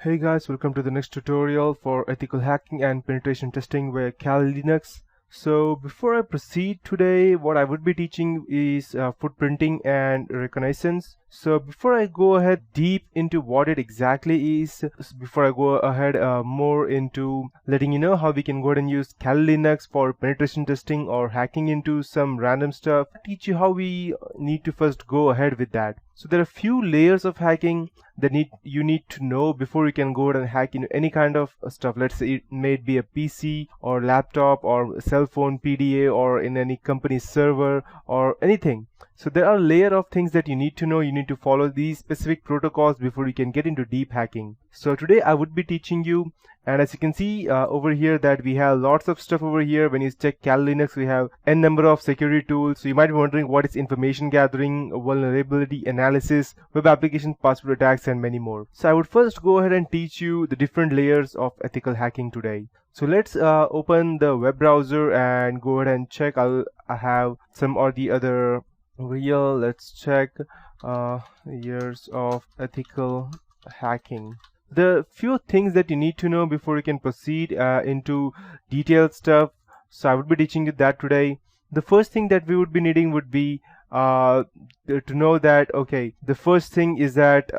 Hey guys, welcome to the next tutorial for ethical hacking and penetration testing with Kali Linux. So before I proceed today, what I would be teaching is footprinting and reconnaissance. So before I go ahead deep into what it exactly is, before I go ahead more into letting you know how we can go ahead and use Kali Linux for penetration testing or hacking into some random stuff, I'll teach you how we need to first go ahead with that. So there are a few layers of hacking that you need to know before you can go ahead and hack into any kind of stuff. Let's say it may be a PC or laptop or cell phone PDA or in any company server or anything. So there are a layer of things that you need to know. You need to follow these specific protocols before you can get into deep hacking. So today I would be teaching you, and as you can see over here that we have lots of stuff over here. When you check Kali Linux, we have n number of security tools. So you might be wondering what is information gathering, vulnerability analysis, web application password attacks, and many more. So I would first go ahead and teach you the different layers of ethical hacking today. So let's open the web browser and go ahead and check. I have some or the other over here. Let's check years of ethical hacking. There are few things that you need to know before you can proceed into detailed stuff. So I would be teaching you that today. The first thing that we would be needing would be to know that, okay, the first thing is that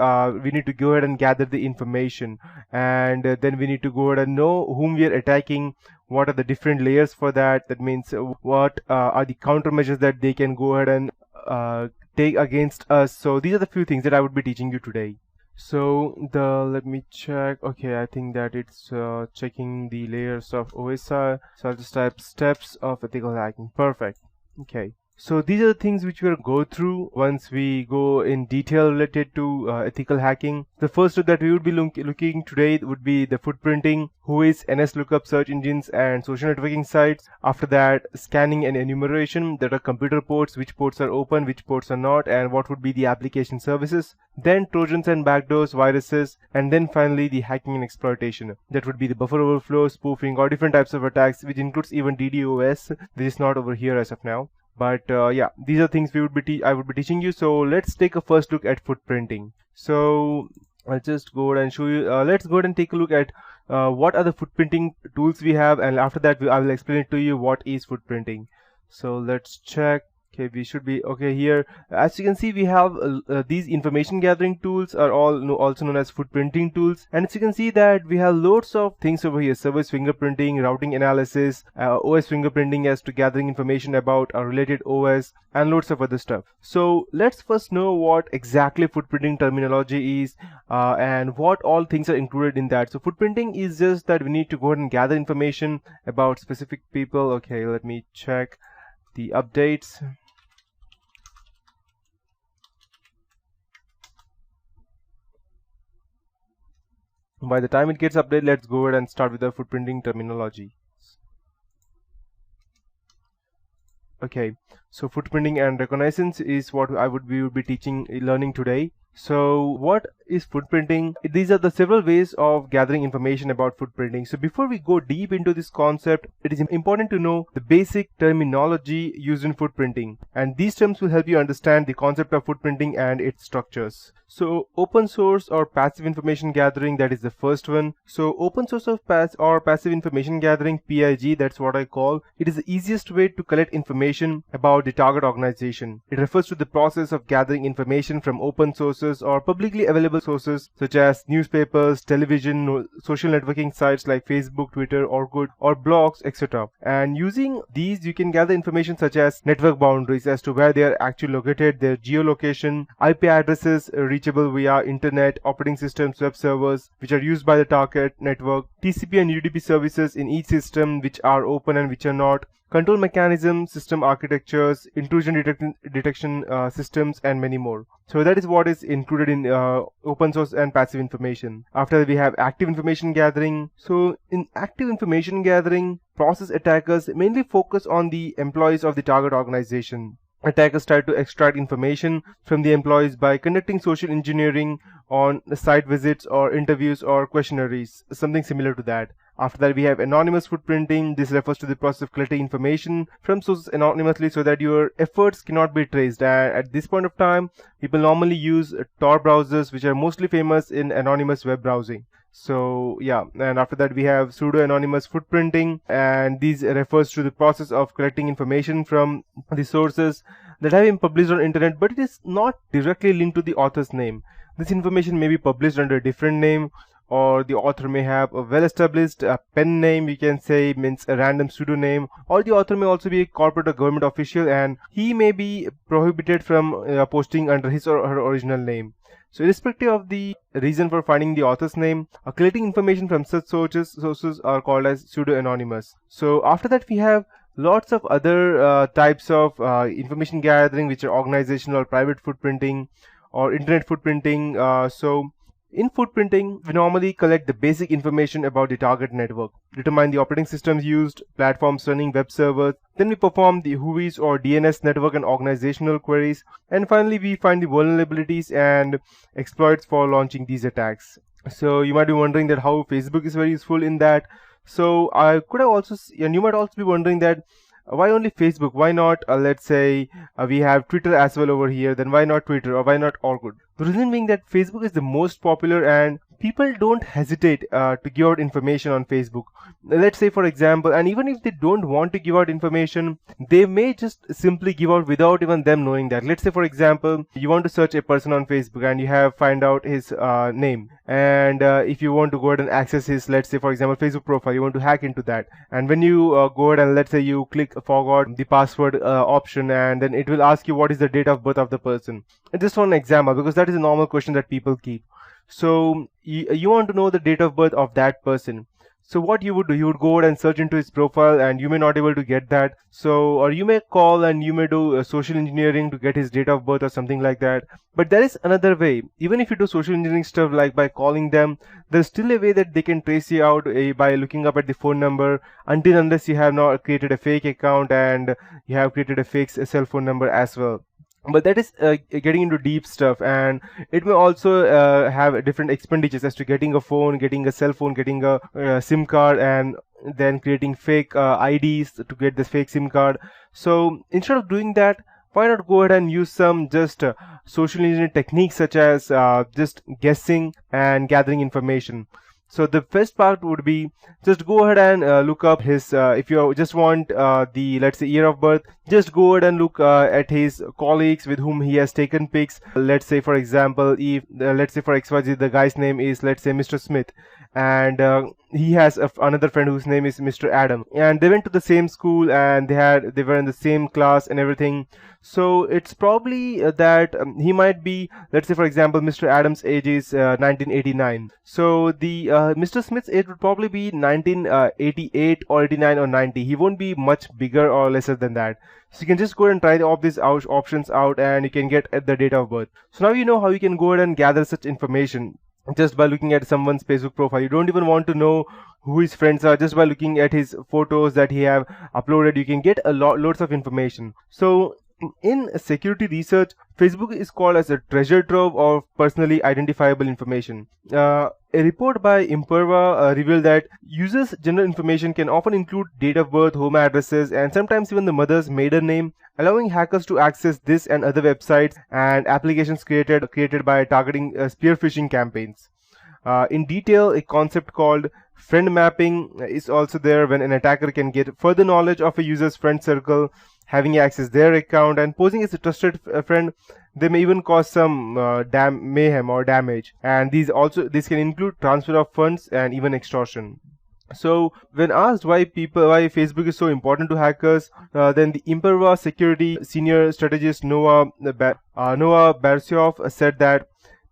we need to go ahead and gather the information, and then we need to go ahead and know whom we are attacking. What are the different layers for that? That means what are the countermeasures that they can go ahead and take against us. So these are the few things that I would be teaching you today. So let me check. Okay, I think that it's checking the layers of OSI. So I'll just type steps of ethical hacking. Perfect. Okay. So these are the things which we'll go through once we go in detail related to ethical hacking. The first step that we would be looking today would be the footprinting, who is NS lookup search engines and social networking sites. After that, scanning and enumeration, that are computer ports, which ports are open, which ports are not, and what would be the application services. Then trojans and backdoors, viruses, and then finally the hacking and exploitation. That would be the buffer overflow, spoofing, or different types of attacks, which includes even DDoS. This is not over here as of now. But yeah, these are things I would be teaching you. So let's take a first look at footprinting. So I'll just go ahead and show you. Let's go ahead and take a look at what are the footprinting tools we have, and after that I will explain it to you what is footprinting. So let's check. Okay, we should be okay here. As you can see, we have these information gathering tools are all also known as footprinting tools. And as you can see that we have loads of things over here: service fingerprinting, routing analysis, OS fingerprinting as to gathering information about a related OS, and loads of other stuff. So let's first know what exactly footprinting terminology is and what all things are included in that. So footprinting is just that we need to go ahead and gather information about specific people. Okay, let me check the updates. By the time it gets updated, let's go ahead and start with the footprinting terminology. Okay, so footprinting and reconnaissance is what we would be learning today. So what is footprinting? These are the several ways of gathering information about footprinting. So before we go deep into this concept, it is important to know the basic terminology used in footprinting, and these terms will help you understand the concept of footprinting and its structures. So open source or passive information gathering, that is the first one. So open source or passive information gathering, PIG, that's what I call. It is the easiest way to collect information about the target organization. It refers to the process of gathering information from open sources or publicly available sources such as newspapers, television, social networking sites like Facebook, Twitter, Orkut, or blogs, etc. And using these, you can gather information such as network boundaries as to where they are actually located, their geolocation, IP addresses reachable via internet, operating systems, web servers which are used by the target network, TCP and UDP services in each system which are open and which are not, control mechanism, system architectures, intrusion detection systems, and many more. So that is what is included in open source and passive information. After that, we have active information gathering. So in active information gathering, process attackers mainly focus on the employees of the target organization. Attackers try to extract information from the employees by conducting social engineering on site visits or interviews or questionnaires, something similar to that. After that, we have anonymous footprinting. This refers to the process of collecting information from sources anonymously so that your efforts cannot be traced. And at this point of time, people normally use Tor browsers, which are mostly famous in anonymous web browsing. So yeah, and after that we have pseudo-anonymous footprinting, and these refers to the process of collecting information from the sources that have been published on internet, but it is not directly linked to the author's name. This information may be published under a different name, or the author may have a well-established pen name, we can say, means a random pseudonym, or the author may also be a corporate or government official, and he may be prohibited from posting under his or her original name. So irrespective of the reason for finding the author's name, collecting information from such sources are called as pseudo-anonymous. So after that we have lots of other types of information gathering, which are organizational or private footprinting or internet footprinting. So in footprinting, we normally collect the basic information about the target network, determine the operating systems used, platforms running, web servers. Then we perform the WHOIS or DNS network and organizational queries. And finally, we find the vulnerabilities and exploits for launching these attacks. So you might be wondering that how Facebook is very useful in that. So I could have also, and you might also be wondering that why only Facebook? Why not, let's say, we have Twitter as well over here, then why not Twitter, or why not Orkut? The reason being that Facebook is the most popular and people don't hesitate to give out information on Facebook. Let's say, for example, and even if they don't want to give out information, they may just simply give out without even them knowing that. Let's say, for example, you want to search a person on Facebook and you have find out his name, and if you want to go ahead and access his, let's say, for example, Facebook profile, you want to hack into that, and when you go ahead and let's say you click forgot the password option, and then it will ask you what is the date of birth of the person. Just one example, because that is a normal question that people keep. So you want to know the date of birth of that person. So what you would do, you would go ahead and search into his profile, and you may not able to get that. So, or you may call and you may do social engineering to get his date of birth or something like that. But there is another way. Even if you do social engineering stuff like by calling them, there's still a way that they can trace you out by looking up at the phone number, until unless you have not created a fake account and you have created a fake cell phone number as well. But that is getting into deep stuff, and it may also have different expenditures as to getting a phone, getting a cell phone, getting a SIM card, and then creating fake IDs to get this fake SIM card. So instead of doing that, why not go ahead and use some just social engineering techniques such as just guessing and gathering information. So the first part would be just go ahead and look up his, if you just want the, let's say, year of birth, just go ahead and look at his colleagues with whom he has taken pics. Let's say, for example, if, let's say for XYZ, the guy's name is, let's say, Mr. Smith, and he has another friend whose name is Mr. Adam, and they went to the same school and they were in the same class and everything. So it's probably that he might be, let's say for example, Mr. Adams' age is 1989. So the Mr. Smith's age would probably be 1988 or 89 or 90. He won't be much bigger or lesser than that. So you can just go ahead and try all these options out, and you can get at the date of birth. So now you know how you can go ahead and gather such information just by looking at someone's Facebook profile. You don't even want to know who his friends are. Just by looking at his photos that he have uploaded, you can get loads of information. So in security research, Facebook is called as a treasure trove of personally identifiable information. A report by Imperva revealed that users' general information can often include date of birth, home addresses, and sometimes even the mother's maiden name, allowing hackers to access this and other websites and applications created by targeting spear phishing campaigns. In detail, a concept called friend mapping is also there, when an attacker can get further knowledge of a user's friend circle, having access their account, and posing as a trusted friend. They may even cause some mayhem or damage, and this can include transfer of funds and even extortion. So when asked why Facebook is so important to hackers, then the Imperva security senior strategist Noah Barsioff said that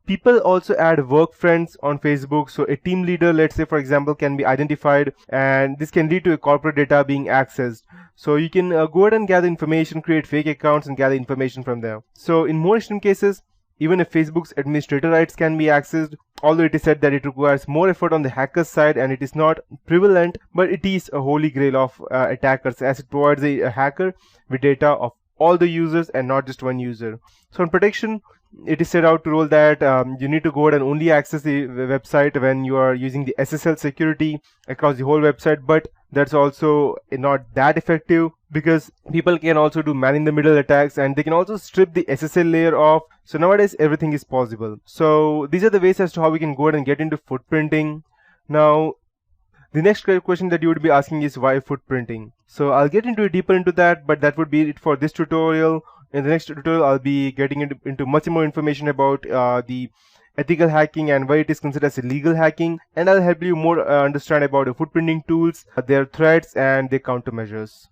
people also add work friends on Facebook. So a team leader, let's say for example, can be identified, and this can lead to a corporate data being accessed. So you can go ahead and gather information, create fake accounts, and gather information from there. So in more extreme cases, even if Facebook's administrator rights can be accessed, although it is said that it requires more effort on the hacker's side and it is not prevalent, but it is a holy grail of attackers, as it provides a hacker with data of all the users and not just one user. So in protection, it is set out to rule that you need to go ahead and only access the website when you are using the SSL security across the whole website, but that's also not that effective, because people can also do man-in-the-middle attacks and they can also strip the SSL layer off. So nowadays everything is possible. So these are the ways as to how we can go ahead and get into footprinting. Now the next question that you would be asking is why footprinting. So I'll get deeper into that, but that would be it for this tutorial. In the next tutorial, I'll be getting into much more information about the ethical hacking and why it is considered as illegal hacking, and I'll help you more understand about the footprinting tools, their threats and their countermeasures.